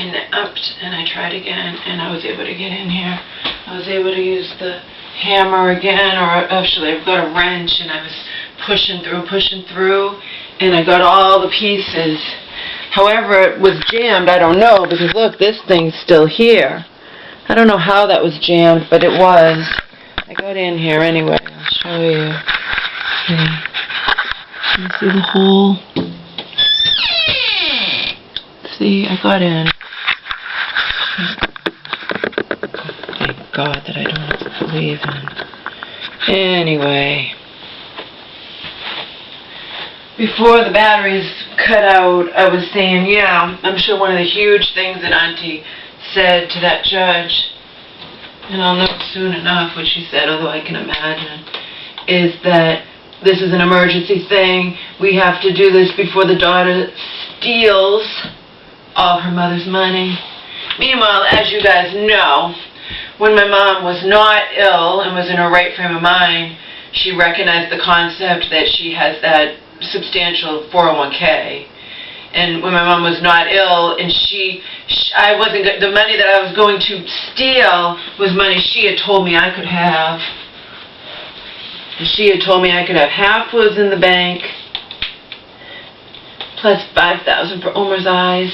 I upped and I tried again, and I was able to get in here. I was able to use the hammer again, or actually I've got a wrench, and I was pushing through, and I got all the pieces. However, it was jammed, I don't know, because look, this thing's still here. I don't know how that was jammed, but it was. I got in here anyway. I'll show you. Okay. You see the hole? See, I got in. Thank God that I don't have to believe in. Anyway. Before the batteries cut out, I was saying, yeah, I'm sure one of the huge things that Auntie said to that judge, and I'll know soon enough what she said, although I can imagine, is that this is an emergency thing. We have to do this before the daughter steals all her mother's money. Meanwhile, as you guys know, when my mom was not ill and was in her right frame of mind, she recognized the concept that she has that substantial 401k. And when my mom was not ill, and I wasn't, the money that I was going to steal was money she had told me I could have. And she had told me I could have half was in the bank, plus $5,000 for Omar's eyes.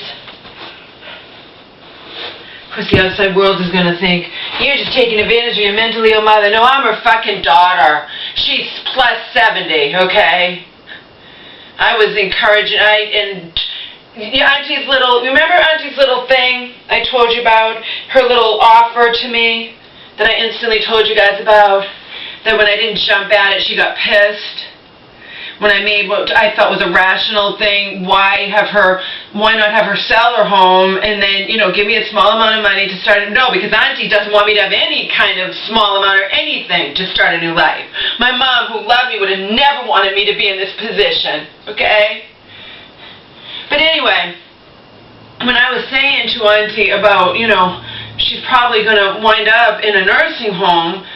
Of course, the outside world is going to think, you're just taking advantage of your mentally ill mother. No, I'm her fucking daughter. She's plus 70, okay? I was encouraging, Auntie's little, remember Auntie's little thing I told you about? Her little offer to me that I instantly told you guys about? That when I didn't jump at it, she got pissed. When I made what I thought was a rational thing, why not have her sell her home and then, give me a small amount of money to start it? No, because Auntie doesn't want me to have any kind of small amount or anything to start a new life. My mom, who loved me, would have never wanted me to be in this position, okay? But anyway, when I was saying to Auntie about, she's probably going to wind up in a nursing home,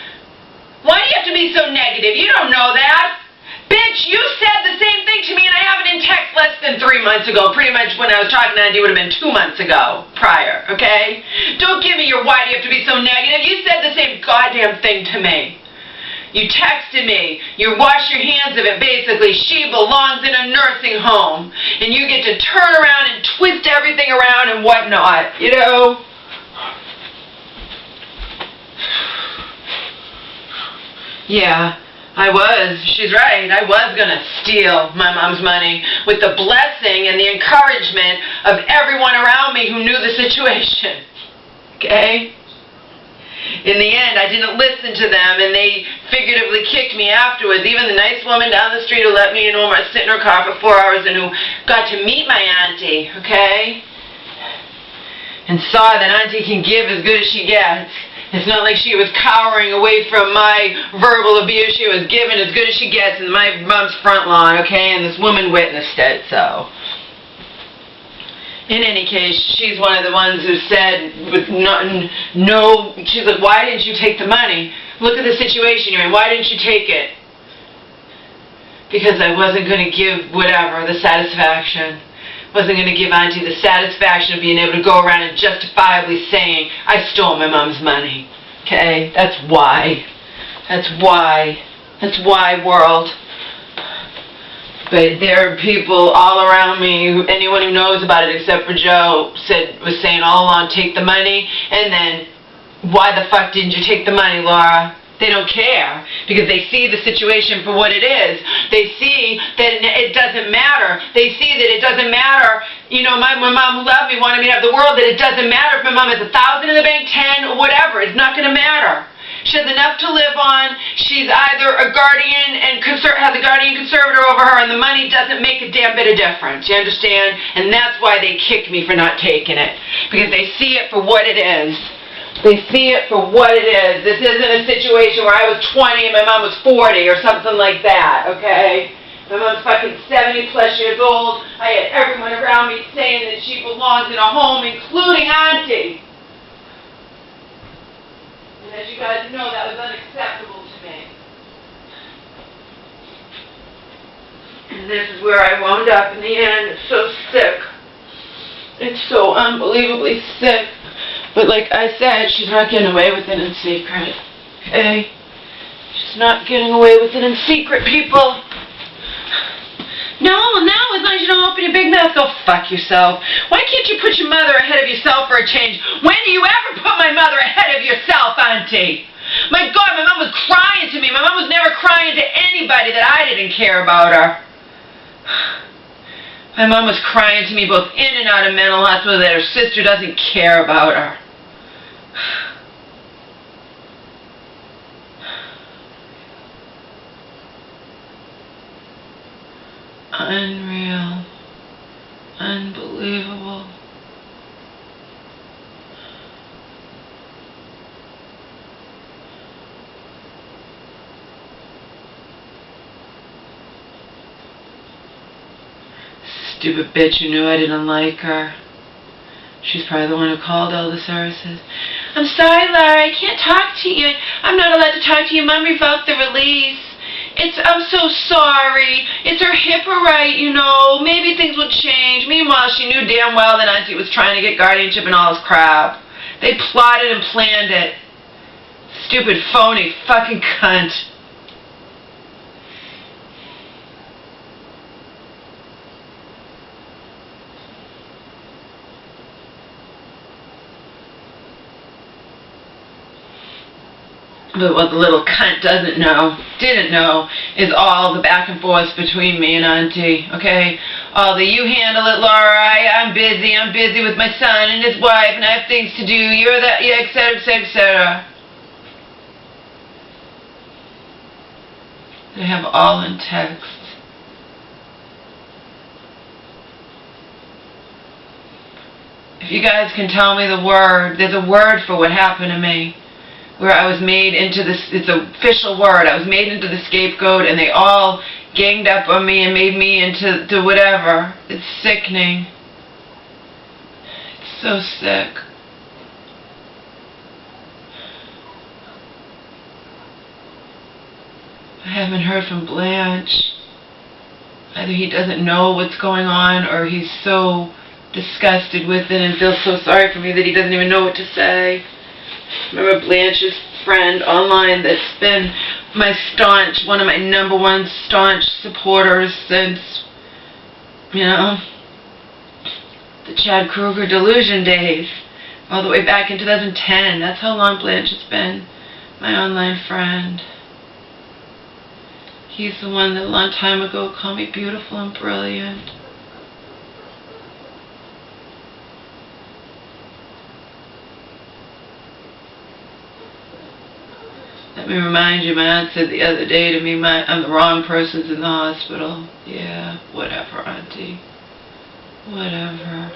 why do you have to be so negative? You don't know that. Bitch, you said the same thing to me, and I have it in text less than 3 months ago. Pretty much when I was talking to Auntie, it would have been 2 months ago, prior, okay? Don't give me your why do you have to be so negative. You said the same goddamn thing to me. You texted me. You wash your hands of it, basically. She belongs in a nursing home, and you get to turn around and twist everything around and whatnot, Yeah. She's right, I was going to steal my mom's money with the blessing and the encouragement of everyone around me who knew the situation, okay? In the end, I didn't listen to them, and they figuratively kicked me afterwards. Even the nice woman down the street who let me and Omar sit in her car for 4 hours and who got to meet my auntie, okay? And saw that Auntie can give as good as she gets. It's not like she was cowering away from my verbal abuse. She was giving as good as she gets in my mom's front lawn, okay? And this woman witnessed it, so. In any case, she's one of the ones who said, she's like, why didn't you take the money? Look at the situation you're in. Why didn't you take it? Because I wasn't going to give the satisfaction. Wasn't going to give Auntie the satisfaction of being able to go around and justifiably saying, I stole my mom's money. Okay? That's why. That's why. That's why, world. But there are people all around me, anyone who knows about it except for Joe, was saying all along, take the money, and then, why the fuck didn't you take the money, Laura? They don't care, because they see the situation for what it is. They see that it doesn't matter. They see that it doesn't matter. My mom who loved me wanted me to have the world, that it doesn't matter if my mom has 1,000 in the bank, 10, or whatever. It's not going to matter. She has enough to live on. She's either a guardian and has a guardian conservator over her, and the money doesn't make a damn bit of difference. You understand? And that's why they kicked me for not taking it, because they see it for what it is. They see it for what it is. This isn't a situation where I was 20 and my mom was 40 or something like that, okay? My mom's fucking 70 plus years old. I had everyone around me saying that she belongs in a home, including Auntie. And as you guys know, that was unacceptable to me. And this is where I wound up in the end. So sick. It's so unbelievably sick. But like I said, she's not getting away with it in secret. Okay? She's not getting away with it in secret, people. No, as long as you don't open your big mouth, go fuck yourself. Why can't you put your mother ahead of yourself for a change? When do you ever put my mother ahead of yourself, Auntie? My God, my mom was crying to me. My mom was never crying to anybody that I didn't care about her. My mom was crying to me both in and out of mental hospital that her sister doesn't care about her. Unreal. Unbelievable. Stupid bitch who knew I didn't like her. She's probably the one who called all the services. I'm sorry, Laura, I can't talk to you. I'm not allowed to talk to you. Mom revoked the release. I'm so sorry. It's her HIPAA right, you know. Maybe things will change. Meanwhile, she knew damn well that Auntie was trying to get guardianship and all this crap. They plotted and planned it. Stupid, phony, fucking cunt. But what the little cunt didn't know, is all the back and forth between me and Auntie, okay? All the, you handle it, Laura, I'm busy with my son and his wife, and I have things to do, you're that, yeah, etc., etc., etc. They have all in text. If you guys can tell me the word, there's a word for what happened to me. Where I was made into this, it's an official word, I was made into the scapegoat and they all ganged up on me and made me into whatever. It's sickening. It's so sick. I haven't heard from Blanche. Either he doesn't know what's going on or he's so disgusted with it and feels so sorry for me that he doesn't even know what to say. Remember Blanche's friend online that's been one of my number one staunch supporters since, you know, the Chad Kroeger delusion days, all the way back in 2010. That's how long Blanche has been my online friend. He's the one that a long time ago called me beautiful and brilliant. Let me remind you, my aunt said the other day to me, I'm the wrong person's in the hospital. Yeah, whatever, Auntie. Whatever.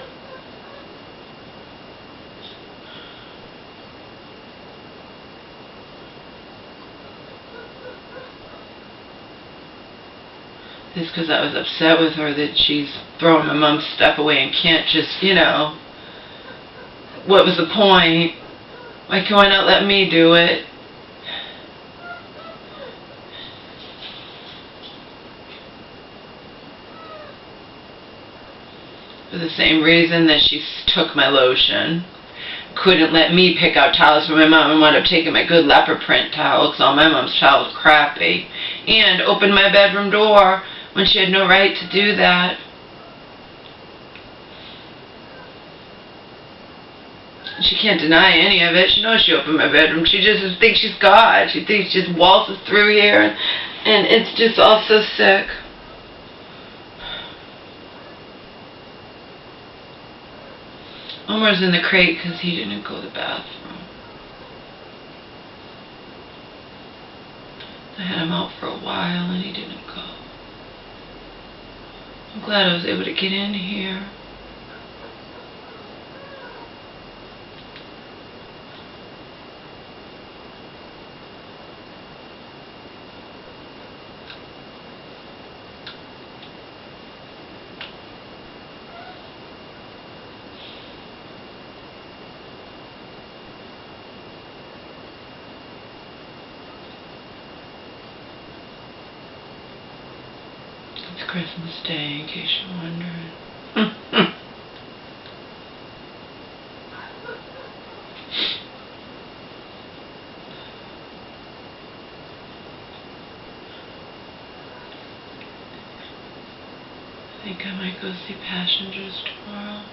It's because I was upset with her that she's throwing my mom's stuff away and can't just, you know. What was the point? Why not let me do it? For the same reason that she took my lotion. Couldn't let me pick out towels for my mom and wound up taking my good leopard print towel because all my mom's towels were crappy. And opened my bedroom door when she had no right to do that. She can't deny any of it. She knows she opened my bedroom. She just thinks she's God. She thinks she just waltzes through here and it's just all so sick. Omar's in the crate because he didn't go to the bathroom. I had him out for a while and he didn't go. I'm glad I was able to get in here. It's Christmas Day, in case you're wondering. think I might go see Passengers tomorrow.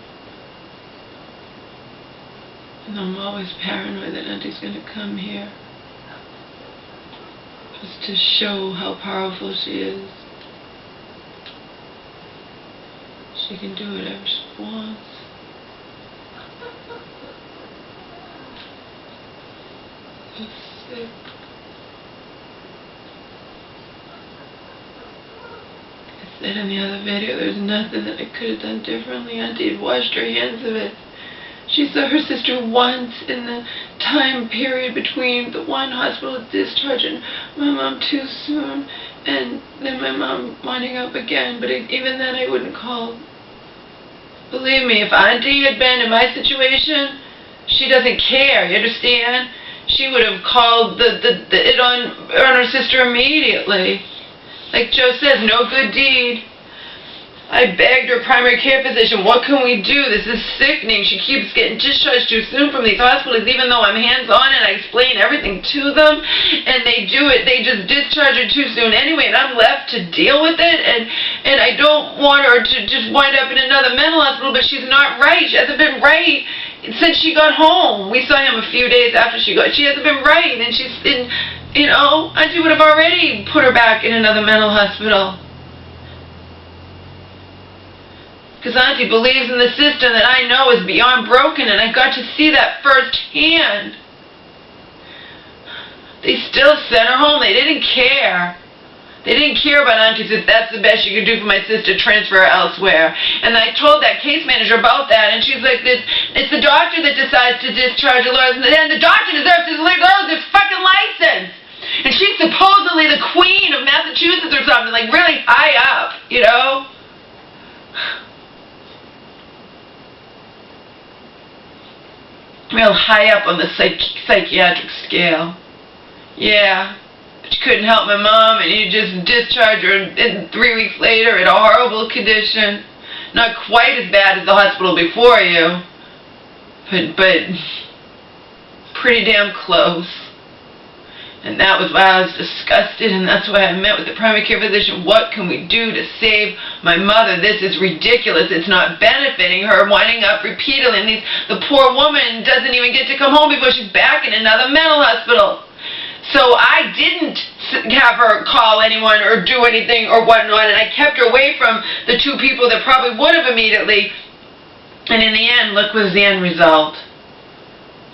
And I'm always paranoid that Auntie's going to come here. Just to show how powerful she is. She can do whatever she wants. So sick. I said in the other video, there's nothing that I could have done differently. Auntie had washed her hands of it. She saw her sister once in the time period between the one hospital discharge and my mom too soon, and then my mom winding up again, but even then I wouldn't call. Believe me, if Auntie had been in my situation, she doesn't care, you understand? She would have called it on her sister immediately. Like Joe says, no good deed. I begged her primary care physician, what can we do? This is sickening. She keeps getting discharged too soon from these hospitals, even though I'm hands-on and I explain everything to them, and they do it. They just discharge her too soon anyway, and I'm left to deal with it, and I don't want her to just wind up in another mental hospital, but she's not right. She hasn't been right since she got home. We saw him a few days after she hasn't been right, and she's been, you know, Auntie would have already put her back in another mental hospital. Because Auntie believes in the system that I know is beyond broken, and I got to see that firsthand. They still sent her home. They didn't care. They didn't care about Auntie. Said that's the best you could do for my sister, transfer her elsewhere. And I told that case manager about that, and she's like, it's the doctor that decides to discharge a lawyer, and the doctor deserves to lose his fucking license. And she's supposedly the queen of Massachusetts or something, like really high up, you know? Real high up on the psychiatric scale. Yeah. But you couldn't help my mom, and you just discharged her, and 3 weeks later in a horrible condition. Not quite as bad as the hospital before you, but pretty damn close. And that was why I was disgusted, and that's why I met with the primary care physician. What can we do to save my mother? This is ridiculous. It's not benefiting her, winding up repeatedly. And the poor woman doesn't even get to come home before she's back in another mental hospital. So I didn't have her call anyone or do anything or whatnot, and I kept her away from the two people that probably would have immediately. And in the end, look what was the end result.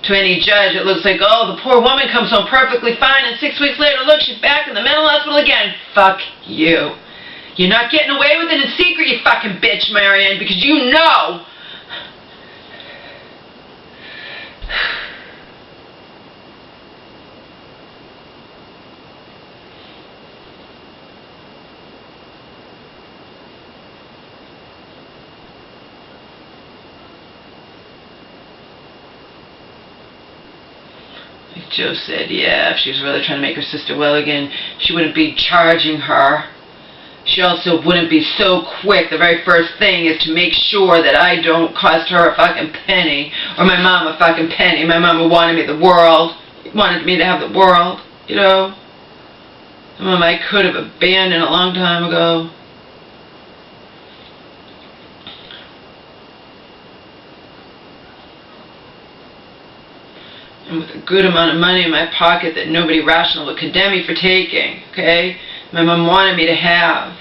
To any judge, it looks like, oh, the poor woman comes home perfectly fine, and 6 weeks later, look, she's back in the mental hospital again. Fuck you. You're not getting away with it in secret, you fucking bitch, Marianne, because you know. Joe said, yeah, if she was really trying to make her sister well again, she wouldn't be charging her. She also wouldn't be so quick. The very first thing is to make sure that I don't cost her a fucking penny, or my mom a fucking penny. My mama wanted me the world, wanted me to have the world, you know. Mom, I could have abandoned a long time ago. And with a good amount of money in my pocket that nobody rational would condemn me for taking, okay? My mom wanted me to have.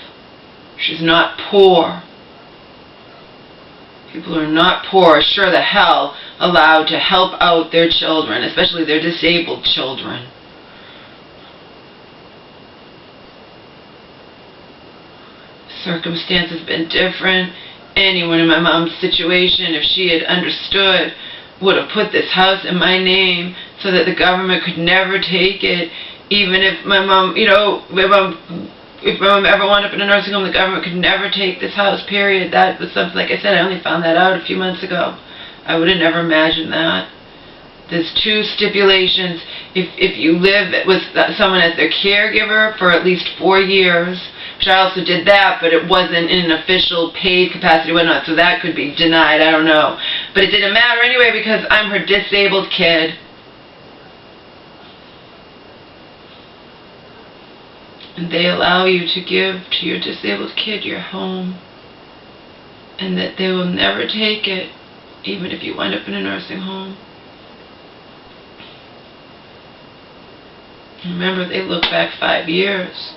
She's not poor. People who are not poor are sure the hell allowed to help out their children, especially their disabled children. Circumstances have been different. Anyone in my mom's situation, if she had understood, would have put this house in my name so that the government could never take it, even if my mom, you know, if my mom ever wound up in a nursing home, the government could never take this house, period. That was something, like I said, I only found that out a few months ago. I would have never imagined that. There's two stipulations. If you live with someone as their caregiver for at least 4 years, which I also did that, but it wasn't in an official paid capacity, whatnot, so that could be denied, I don't know. But it didn't matter anyway because I'm her disabled kid. And they allow you to give to your disabled kid your home. and that they will never take it, even if you wind up in a nursing home. Remember, they look back 5 years.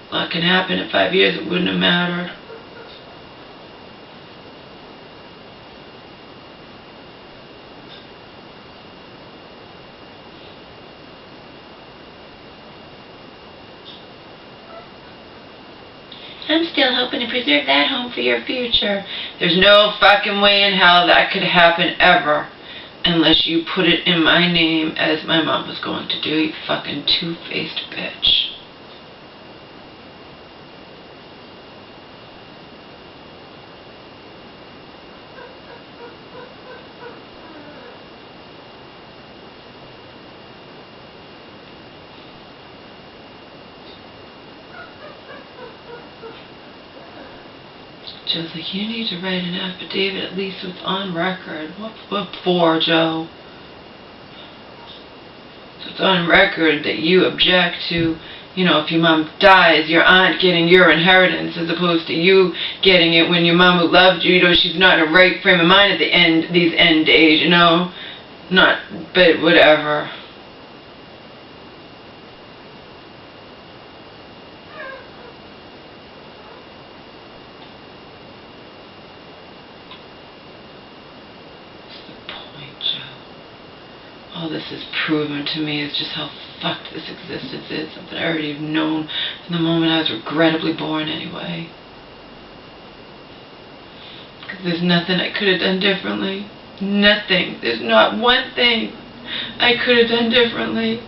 A lot can happen in 5 years. It wouldn't have mattered. I'm still hoping to preserve that home for your future. There's no fucking way in hell that could happen ever, unless you put it in my name as my mom was going to do, you fucking two-faced bitch. Joe's like, you need to write an affidavit, at least it's on record. What for, Joe? So it's on record that you object to, you know, if your mom dies, your aunt getting your inheritance as opposed to you getting it when your mom who loved you, you know, she's not in a right frame of mind at the end, these end days, you know? Not, but whatever. All this is proven to me is just how fucked this existence is. Something I already have known from the moment I was regrettably born anyway. Because there's nothing I could have done differently. Nothing. There's not one thing I could have done differently.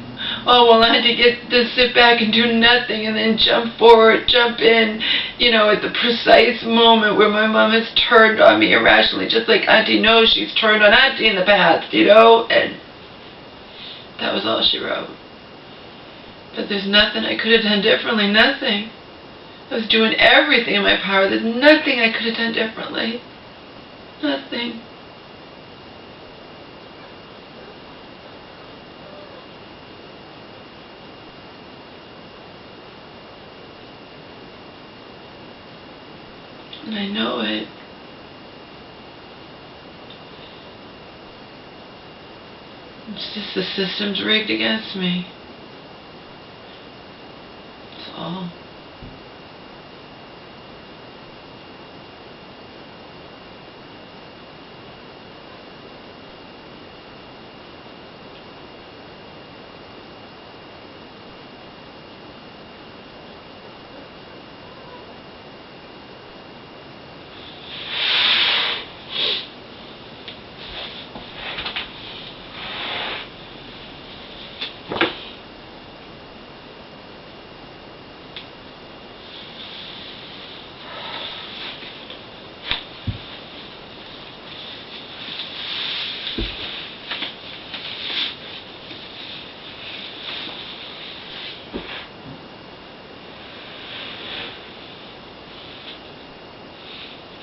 Oh, well, I had to get to sit back and do nothing and then jump forward, jump in, you know, at the precise moment where my mom has turned on me irrationally, just like Auntie knows she's turned on Auntie in the past, you know, and that was all she wrote. But there's nothing I could have done differently. Nothing. I was doing everything in my power. There's nothing I could have done differently. Nothing. And I know it. It's just the system's rigged against me. That's all.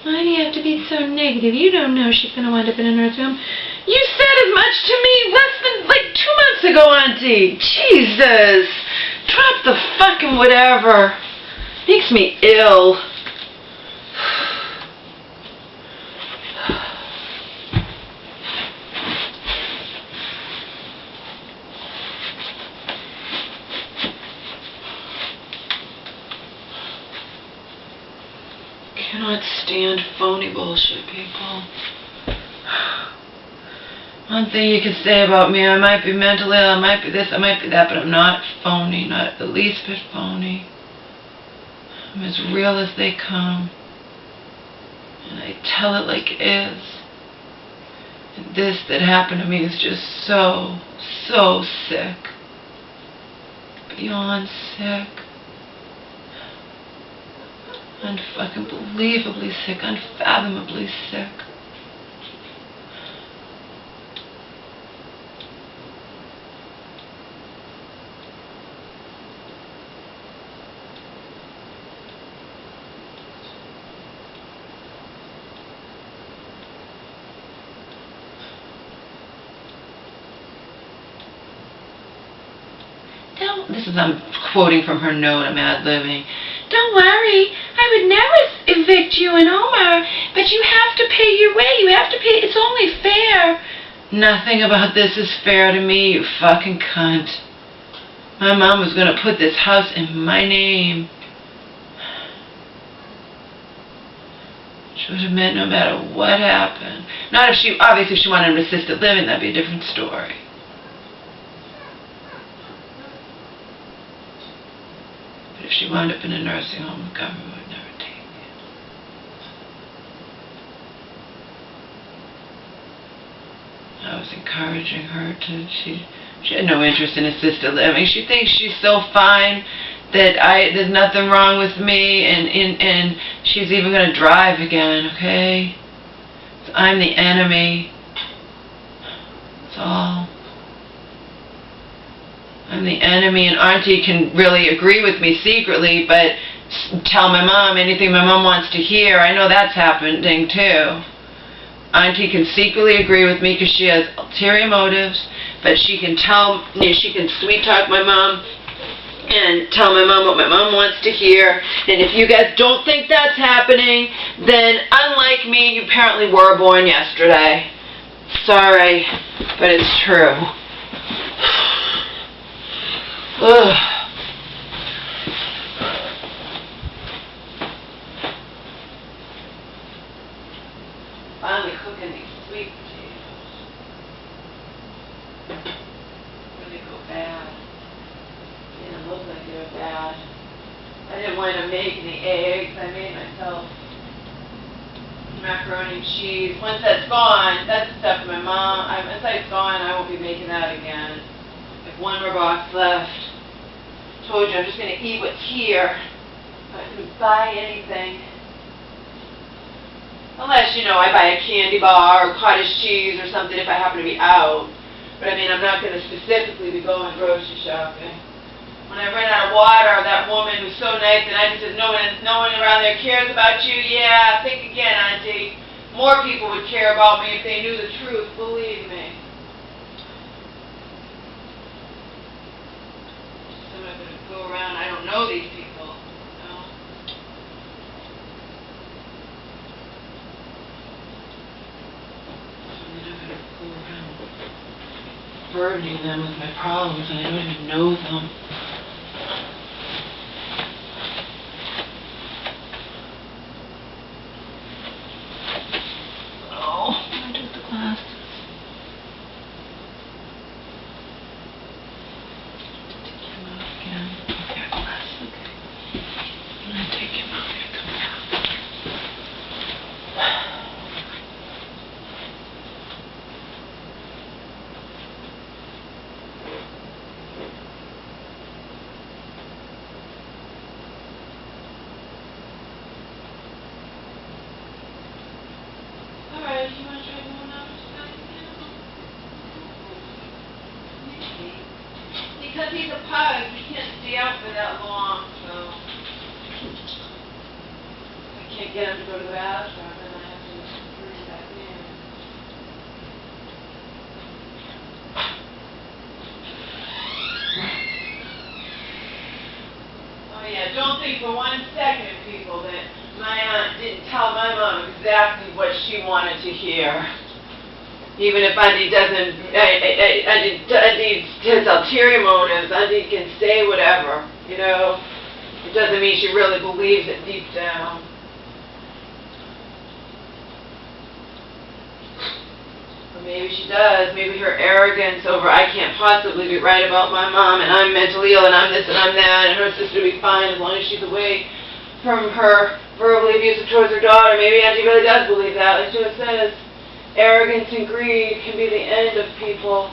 Why do you have to be so negative? You don't know she's going to wind up in a nursing home. You said as much to me less than, like, 2 months ago, Auntie. Jesus. Drop the fucking whatever. Makes me ill. I cannot stand phony bullshit, people. One thing you can say about me, I might be mentally ill, I might be this, I might be that, but I'm not phony, not the least bit phony. I'm as real as they come. And I tell it like it is. And this that happened to me is just so, so sick. Beyond sick. Unfucking believably sick, unfathomably sick. This is, I'm quoting from her note, I'm ad-libbing. Don't worry, I would never evict you and Omar, but you have to pay your way. You have to pay. It's only fair. Nothing about this is fair to me, you fucking cunt. My mom was going to put this house in my name. She would have meant no matter what happened. Not if she, obviously if she wanted an assisted living, that'd be a different story. But if she wound up in a nursing home, the government would never take it. I was encouraging her to, she had no interest in assisted living. She thinks she's so fine that there's nothing wrong with me, and she's even going to drive again, okay? So I'm the enemy. That's all. I'm the enemy, and Auntie can really agree with me secretly, but tell my mom anything my mom wants to hear. I know that's happening too. Auntie can secretly agree with me because she has ulterior motives, but she can tell, she can sweet talk my mom and tell my mom what my mom wants to hear. And if you guys don't think that's happening, then unlike me, you apparently were born yesterday. Sorry, but it's true. Ugh. Finally cooking these sweet potatoes. Really go bad. They didn't look like they were bad. I didn't want to make any eggs. I made myself macaroni and cheese. Once that's gone, that's the stuff my mom. Once that's gone, I won't be making that again. If one more box left. Told you I'm just going to eat what's here. I didn't buy anything. Unless, I buy a candy bar or cottage cheese or something if I happen to be out. But I mean, I'm not going to specifically be going grocery shopping. When I ran out of water, that woman was so nice, and I just said, no one around there cares about you. Yeah, think again, Auntie. More people would care about me if they knew the truth, believe me. So I'm not going to go around, I don't know these people. Burdening them with my problems and I don't even know them. Oh, I took the glasses. Take him out again. Okay, glasses, okay. I'm going to take him out here, come down. You want to try going out tonight now? Maybe. Because he's a pug, he can't stay out for that long, so I can't get him to go to the bathroom, and I have to bring him back in. Oh yeah, don't think for 1 second, people, that my aunt didn't tell my mom exactly what she wanted to hear. Even if Auntie doesn't, Auntie has ulterior motives, Auntie can say whatever, It doesn't mean she really believes it deep down. Or maybe she does. Maybe her arrogance over, I can't possibly be right about my mom, and I'm mentally ill, and I'm this and I'm that, and her sister will be fine as long as she's away from her verbally abusive towards her daughter. Maybe Auntie really does believe that. Like Joe says, arrogance and greed can be the end of people.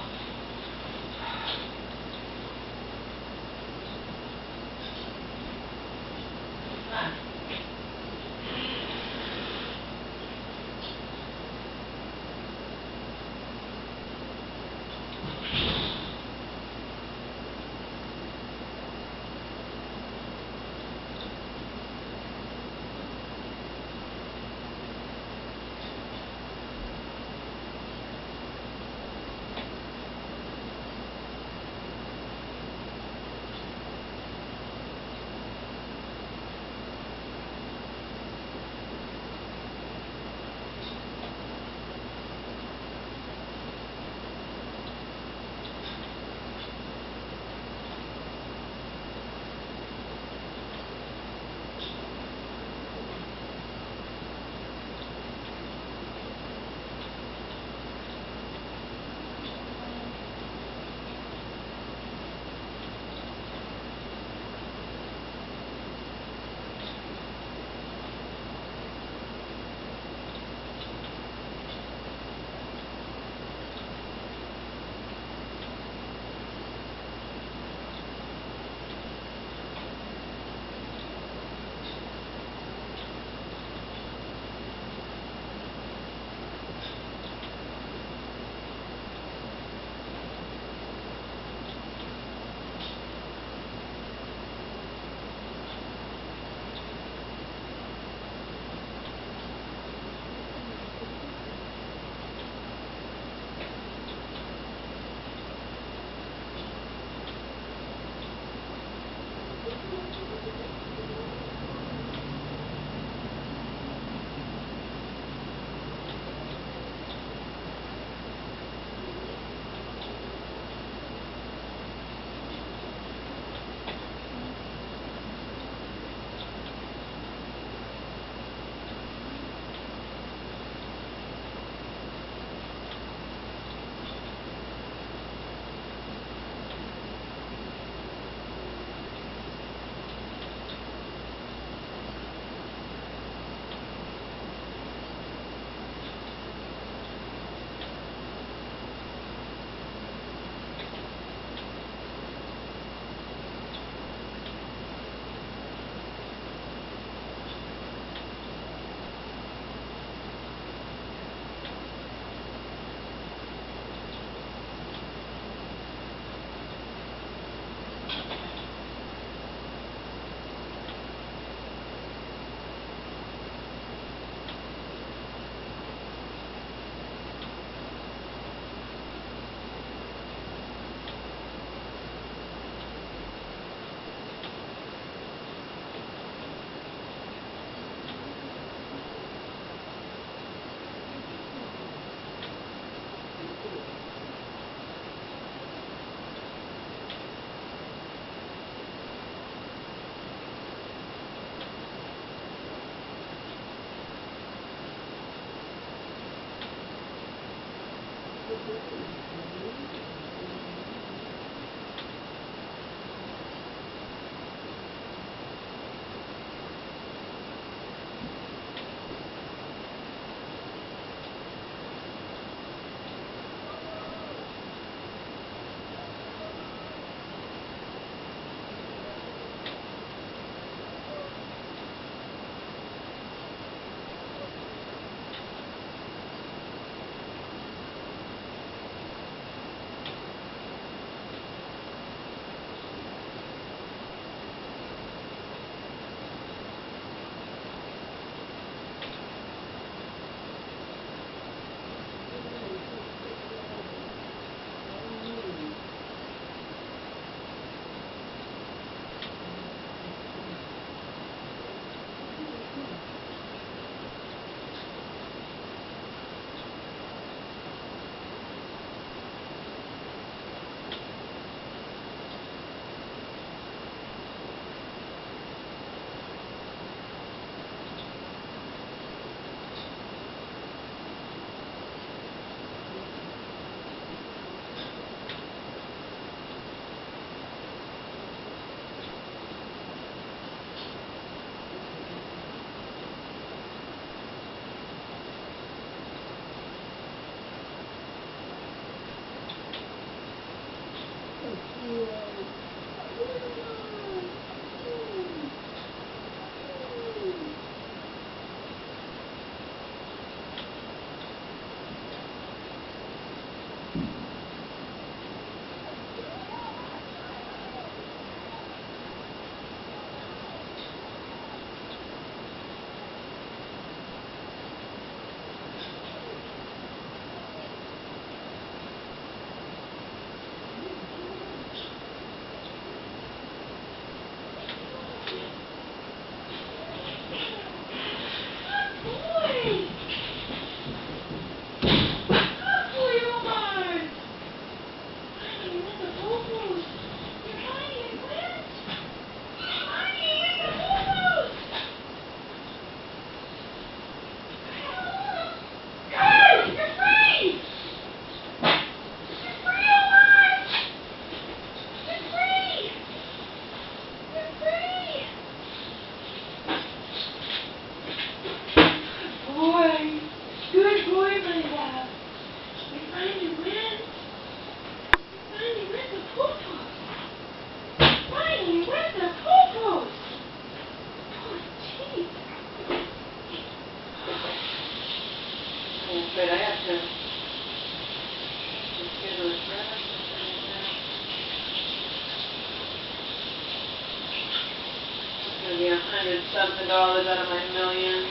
$100-something out of my million.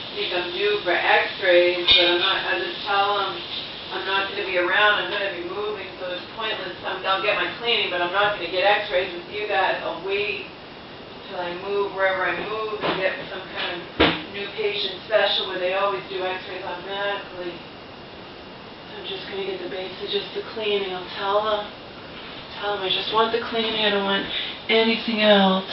I think I'm due for x-rays, but I just tell them I'm not going to be around, I'm going to be moving, so it's pointless. I'll get my cleaning, but I'm not going to get x-rays with you guys. I'll wait till I move wherever I move and get some kind of new patient special where they always do x-rays automatically. I'm just going to get the basic, just the cleaning. I'll tell them I just want the cleaning, I don't want anything else.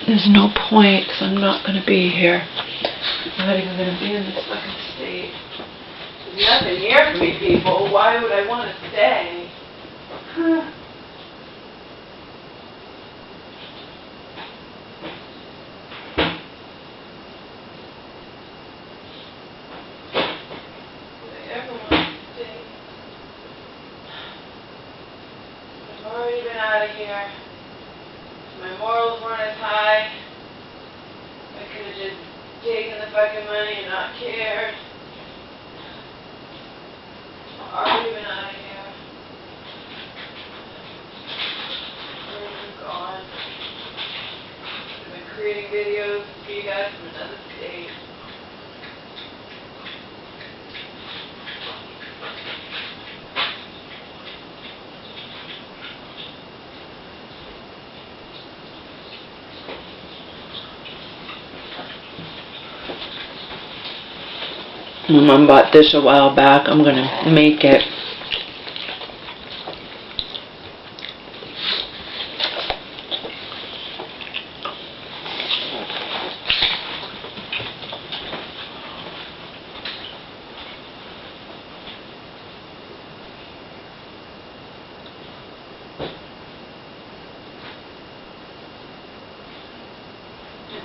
There's no point, because I'm not going to be here. I'm not even going to be in this fucking state. There's nothing here for me, people. Why would I want to stay? Out of here. My morals weren't as high. I could have just taken the fucking money and not cared. I've already been out of here. I'm gone. I've been creating videos for you guys from another state. My mom bought this a while back. I'm going to make it.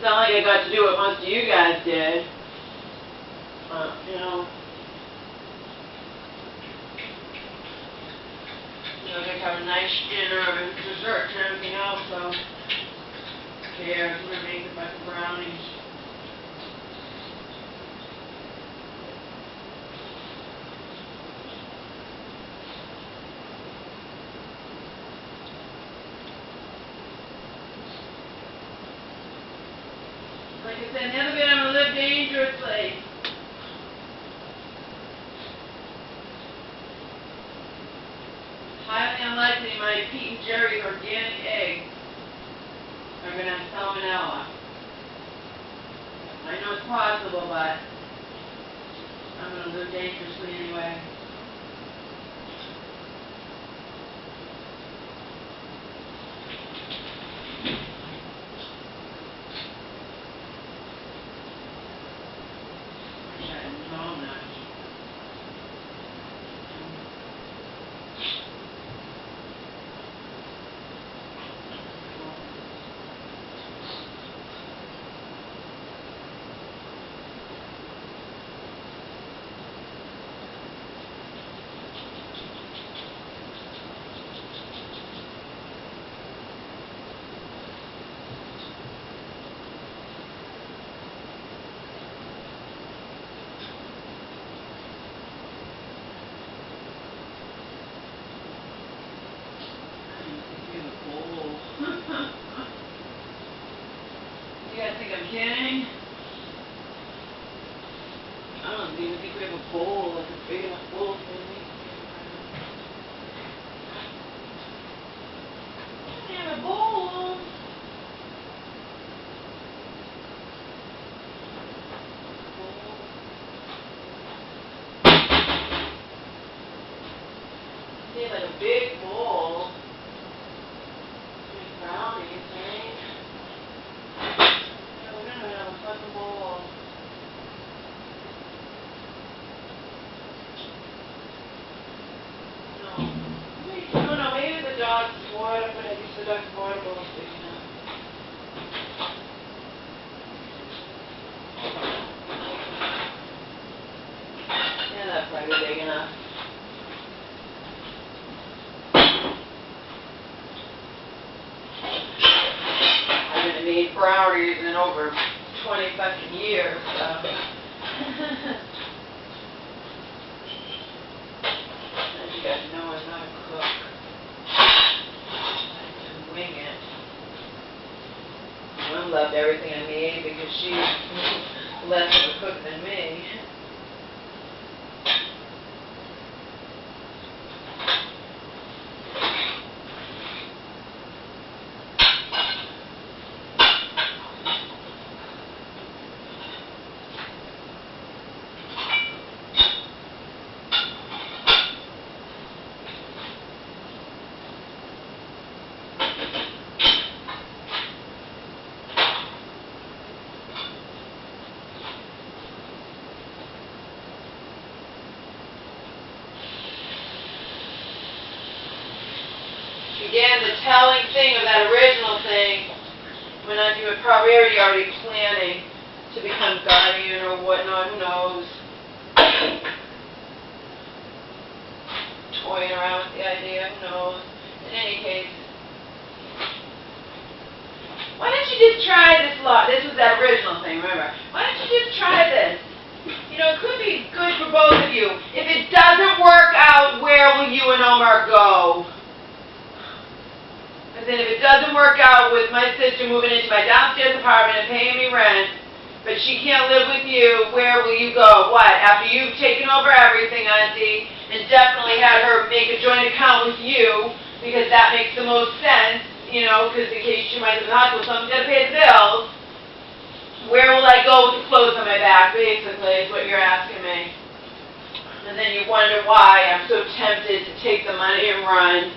It's not like I got to do what most of you guys did. You know. You know, they have a nice dinner and dessert and everything else, so here, I'm gonna make a bunch of brownies. Like I said, never been able to live dangerously. Highly unlikely my Pete and Jerry's organic eggs are going to have salmonella. I know it's possible, but I'm going to live dangerously anyway. You guys think I'm kidding? I don't even think we have a bowl, like a big enough bowl for me. I don't have a bowl. Need like a big bowl. Big brownies, right? No, we don't have a fucking bowl. No, maybe the dog's water, but I guess the dog's water bowl is big enough. Yeah, that's probably big enough. I haven't made brownies in over 20 fucking years, so. As you guys know, I'm not a cook. I can wing it. Mom loved everything I made because she's less of a cook than me. Again, the telling thing of that original thing, when you were probably already planning to become guardian or whatnot, who knows? Toying around with the idea, who knows? In any case, why don't you just try this lot? This was that original thing, remember? Why don't you just try this? You know, it could be good for both of you. If it doesn't work out, where will you and Omar go? And then if it doesn't work out with my sister moving into my downstairs apartment and paying me rent, but she can't live with you, where will you go? What? After you've taken over everything, Auntie, and definitely had her make a joint account with you, because that makes the most sense, you know, because in case she might have a hospital, someone's got to pay the bills. Where will I go with the clothes on my back, basically, is what you're asking me. And then you wonder why I'm so tempted to take the money and run.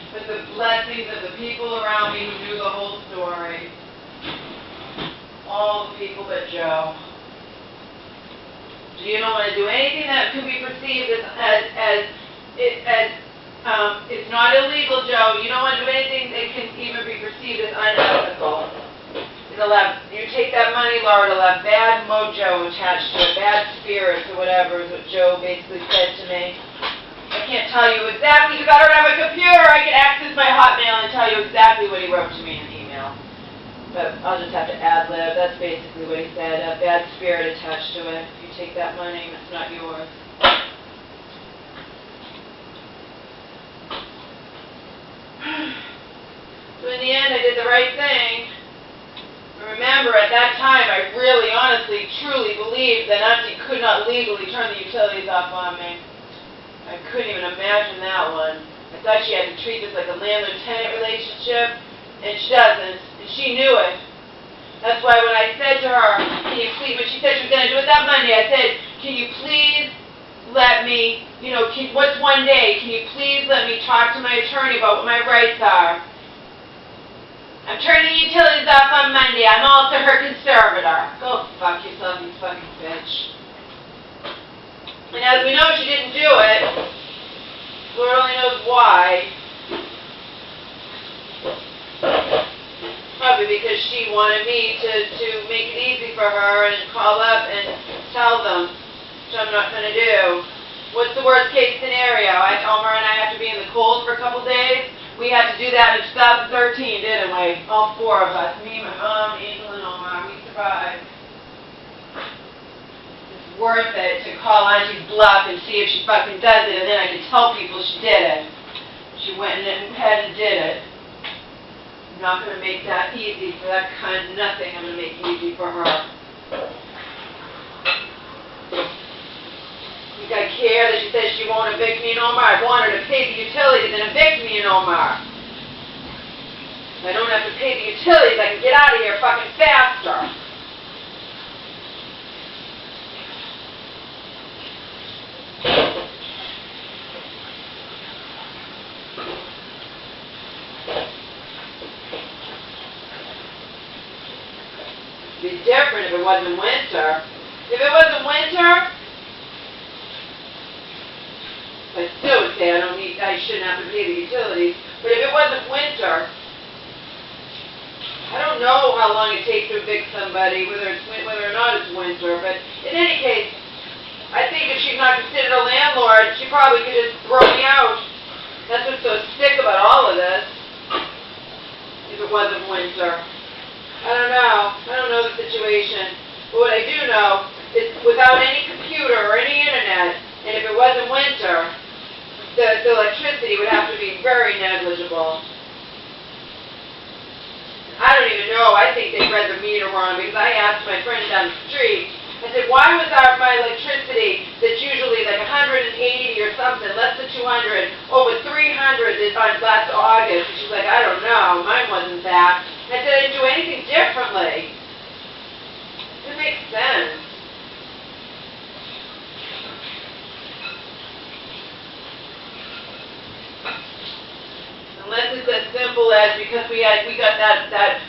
With the blessings of the people around me who knew the whole story. All the people but Joe. So you don't want to do anything that could be perceived as it's not illegal, Joe. You don't want to do anything that can even be perceived as unethical. you take that money, Laura, it'll have bad mojo attached to it, bad spirits or whatever is what Joe basically said to me. I can't tell you exactly because I don't have a computer. I can access my Hotmail and tell you exactly what he wrote to me in the email. But I'll just have to ad-lib. That's basically what he said, a bad spirit attached to it. If you take that money, it's not yours. So in the end, I did the right thing. Remember, at that time, I really, honestly, truly believed that Auntie could not legally turn the utilities off on me. I couldn't even imagine that one. I thought she had to treat this like a landlord-tenant relationship, and she doesn't, and she knew it. That's why when I said to her, can you please, when she said she was going to do it that Monday, I said, can you please let me, what's one day, can you please let me talk to my attorney about what my rights are? I'm turning the utilities off on Monday. I'm also her conservator. Go fuck yourself, you fucking bitch. And as we know, she didn't do it. Lord only knows why. Probably because she wanted me to make it easy for her and call up and tell them, which I'm not going to do. What's the worst case scenario? Elmer and I have to be in the cold for a couple days. We had to do that in 2013, didn't we? All four of us. Me, my mom, Angel, and Omar. We survived. It's worth it to call Auntie's bluff and see if she fucking does it, and then I can tell people she did it. She went and ahead and did it. I'm not going to make that easy for that kind of nothing. I'm going to make it easy for her. You think I care that she says she won't evict me no more? I want her to pay the utilities and evict me no more. If I don't have to pay the utilities, I can get out of here fucking faster. It'd be different if it wasn't winter. If it wasn't winter, I still would say I shouldn't have to pay the utilities. But if it wasn't winter, I don't know how long it takes to evict somebody, whether or not it's winter. But in any case, I think if she's not considered a landlord, she probably could just throw me out. That's what's so sick about all of this. If it wasn't winter. I don't know. I don't know the situation. But what I do know is without any computer or any internet, and if it wasn't winter, the electricity would have to be very negligible. I don't even know. I think they read the meter wrong because I asked my friend down the street, I said, why was my electricity that's usually like 180 or something, less than 200, over 300 on last August? And she's like, I don't know. Mine wasn't that. And I said, I didn't do anything differently. It makes sense. Unless it's as simple as because we got that.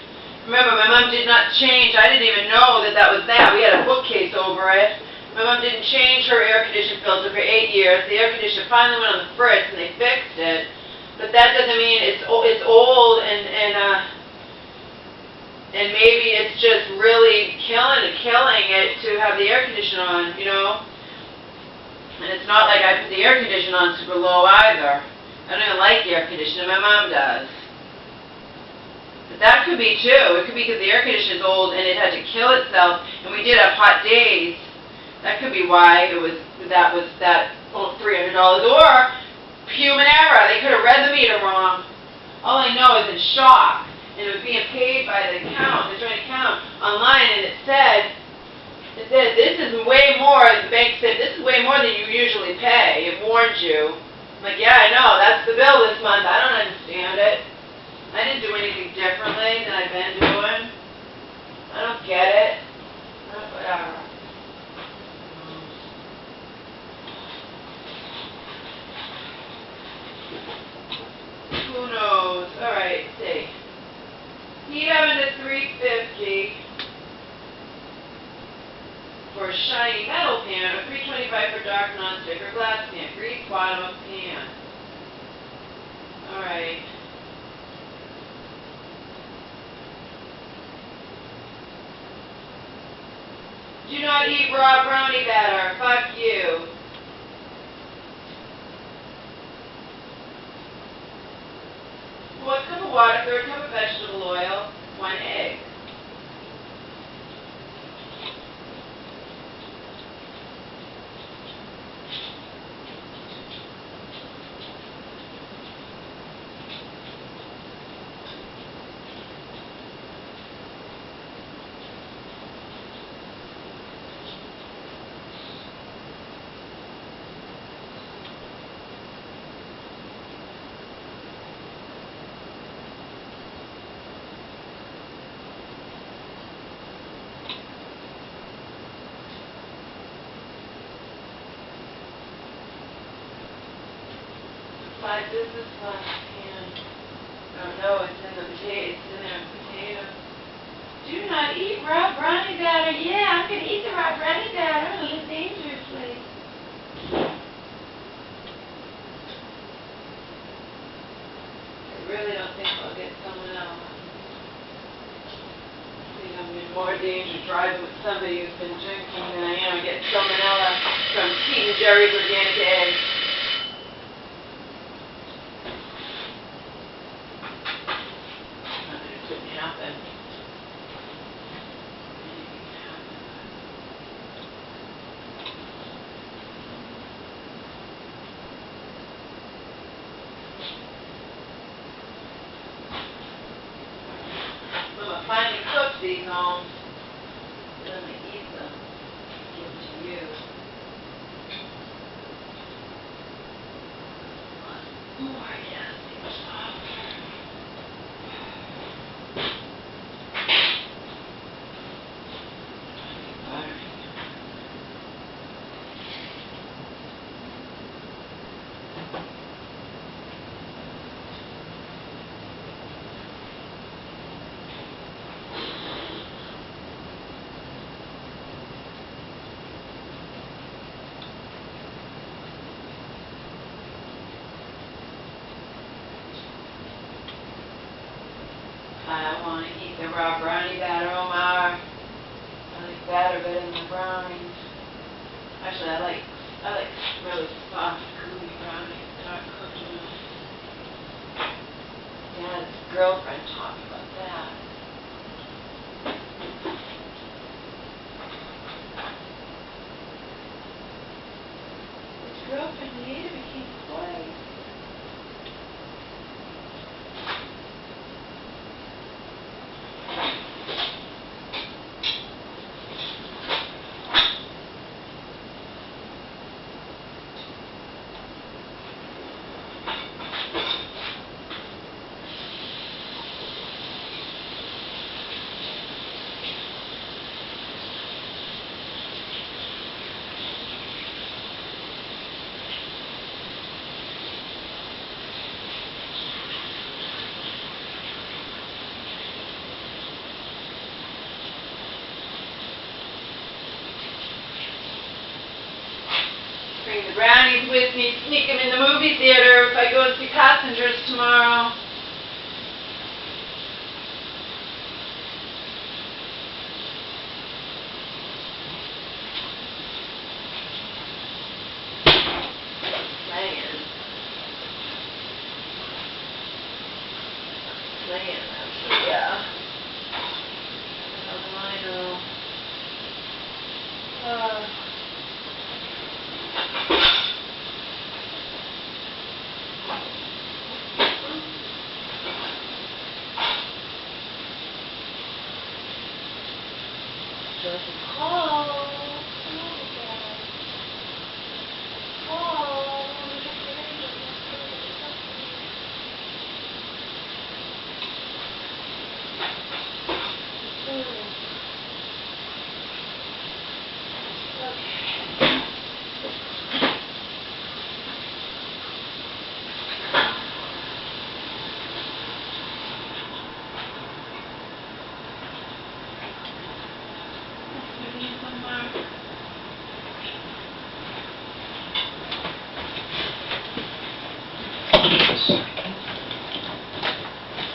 Remember, my mom did not change. I didn't even know that was that. We had a bookcase over it. My mom didn't change her air conditioning filter for 8 years. The air conditioner finally went on the fritz and they fixed it. But that doesn't mean it's old and maybe it's just really killing it to have the air conditioner on, And it's not like I put the air conditioner on super low either. I don't even like air conditioning. My mom does. But that could be too. It could be because the air conditioner is old and it had to kill itself, and we did have hot days. That could be why that was $300. Or human error. They could have read the meter wrong. All I know is in shock. And it was being paid by the account, the joint account, online, and it said, this is way more, the bank said, this is way more than you usually pay. It warned you. I'm like, yeah, I know, that's the bill this month. I don't understand it. I didn't do anything differently than I've been doing. I don't get it. Whatever. Who knows? Alright, see. Heat oven to 350 for a shiny metal pan, or 325 for dark nonstick or glass pan. Grease bottom of pan. Alright. not eat raw brownie batter. Fuck you. 1 cup of water, 1/3 cup of vegetable oil, 1 egg. This is last pan. Oh no, it's in the potato. It's in there, potatoes. Do not eat raw brownie batter. Yeah, I'm gonna eat the raw brownie batter. I'm gonna live dangerously. I really don't think I'll get salmonella. I think I'm in more danger driving with somebody who's been drinking than I am getting salmonella from Pete and Jerry's organic eggs. Happen. When I finally cook these homes, then I eat them, give them to you. More, yes, it's softer. I want to eat the raw brownie batter, Omar. I like batter better than the brownies. Actually, I like really soft, gooey brownies that aren't cooked enough. Dad's girlfriend taught me about that. His girlfriend later became his wife. Bring the brownies with me, sneak them in the movie theater if I go see Passengers tomorrow. Slaying, actually, yeah. I know. Just call.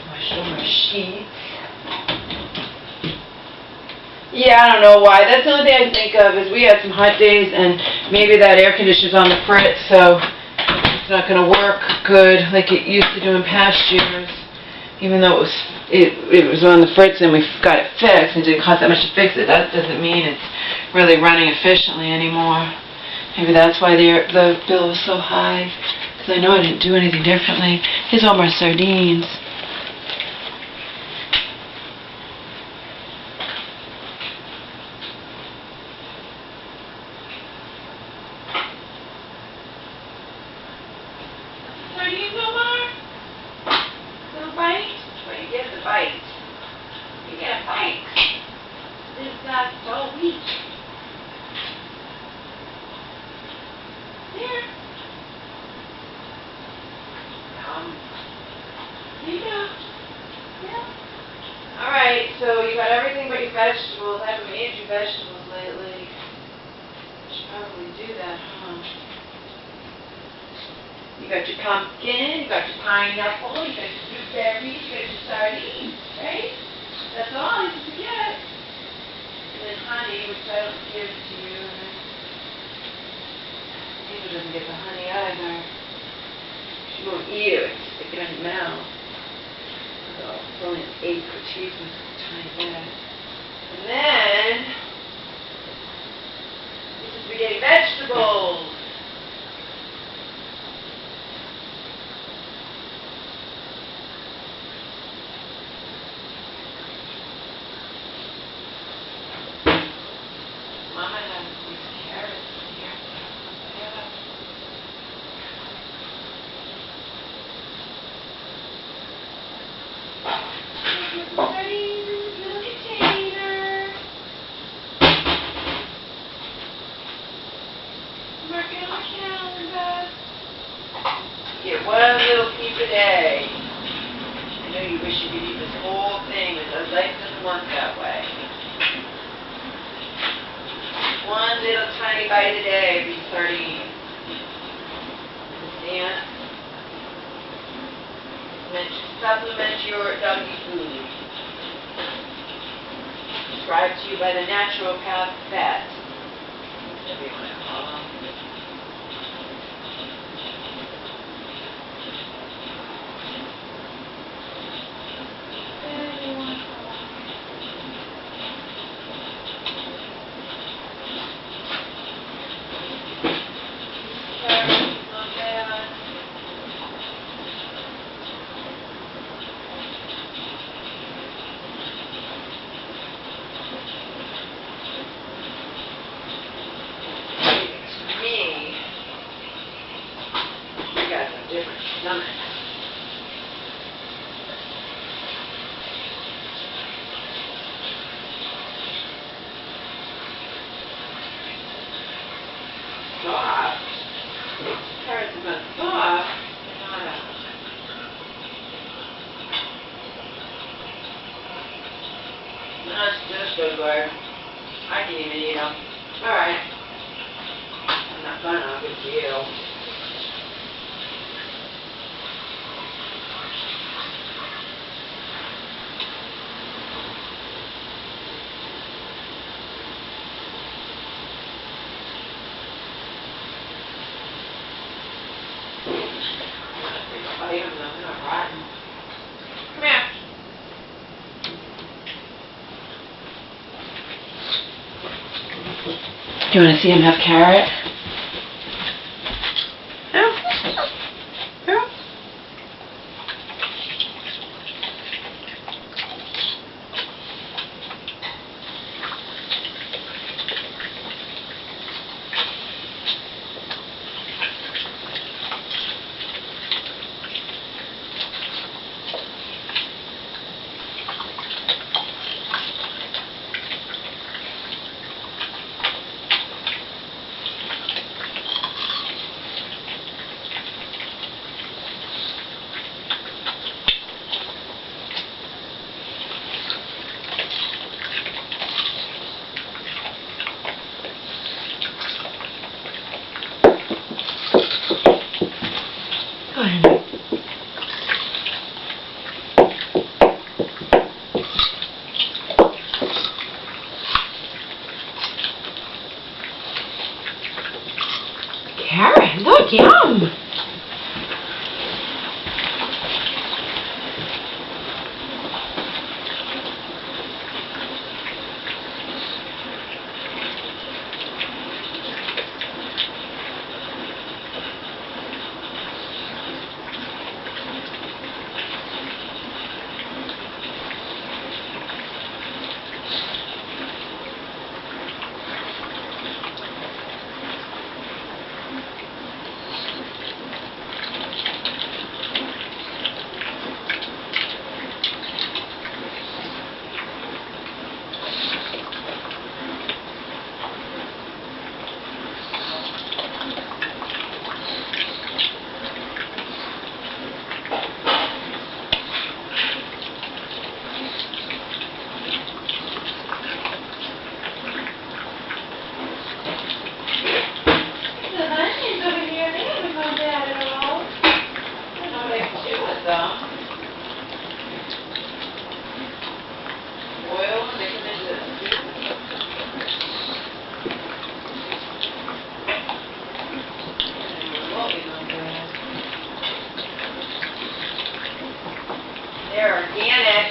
Wash over sheets. Yeah, I don't know why. That's the only thing I can think of is we had some hot days and maybe that air conditioner's on the fritz, so it's not going to work good like it used to do in past years. Even though it was on the fritz and we got it fixed and it didn't cost that much to fix it, that doesn't mean it's really running efficiently anymore. Maybe that's why the bill was so high, because I know I didn't do anything differently. Here's all my sardines. Sardines, Omar? Little bite? Well, you get the bite. You get a bite. This is not so weak. Here. Here you go. Yeah. Alright, so you got everything but your vegetables. I haven't made your vegetables lately. Should probably do that, huh? You got your pumpkin, you got your pineapple, you got your blueberries, you got your sardines, right? That's all you can get. And then honey, which I don't give to you. Eva doesn't get the honey either. She won't eat it, stick it in her mouth. So it's only an eighth of a teaspoon, it's a tiny bit. And then, this is spaghetti vegetables. Mama has these carrots here. Yeah. Little container. Mark it on my calendar. Get one little piece a day. I know you wish you could eat this whole thing, but life doesn't work that way. One little tiny bite a day of these sardines. Understand? Meant to supplement your doggy food. Prescribed to you by the naturopath vet. Whatever you want to call them. Stomach. Soft. Carrots are not soft. They're not. That's just good, Lord. I can even eat them. Alright. I'm not gonna. I'll give it to you. I am not rotten. Come here. Do you want to see him have carrot? No? No? some oil and make them into soup. What we gonna do? They're organic.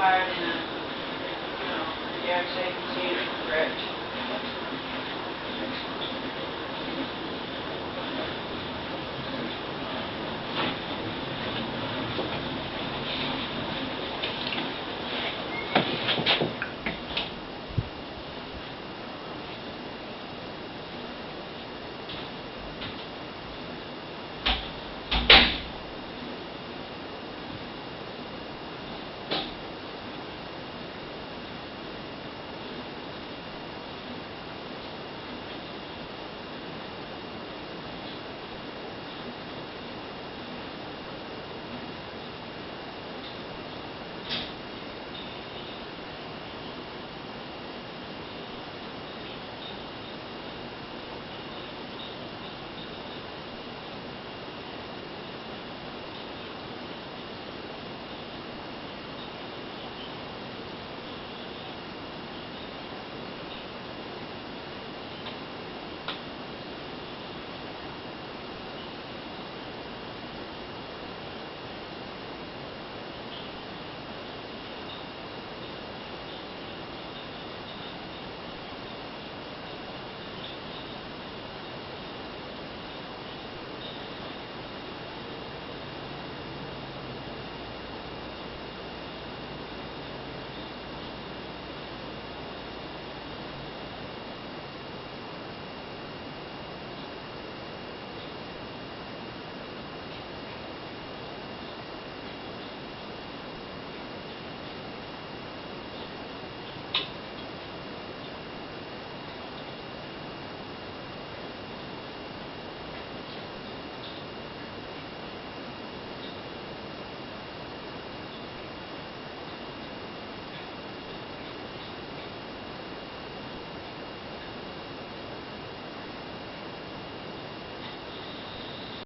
hard in a, airtight container for it.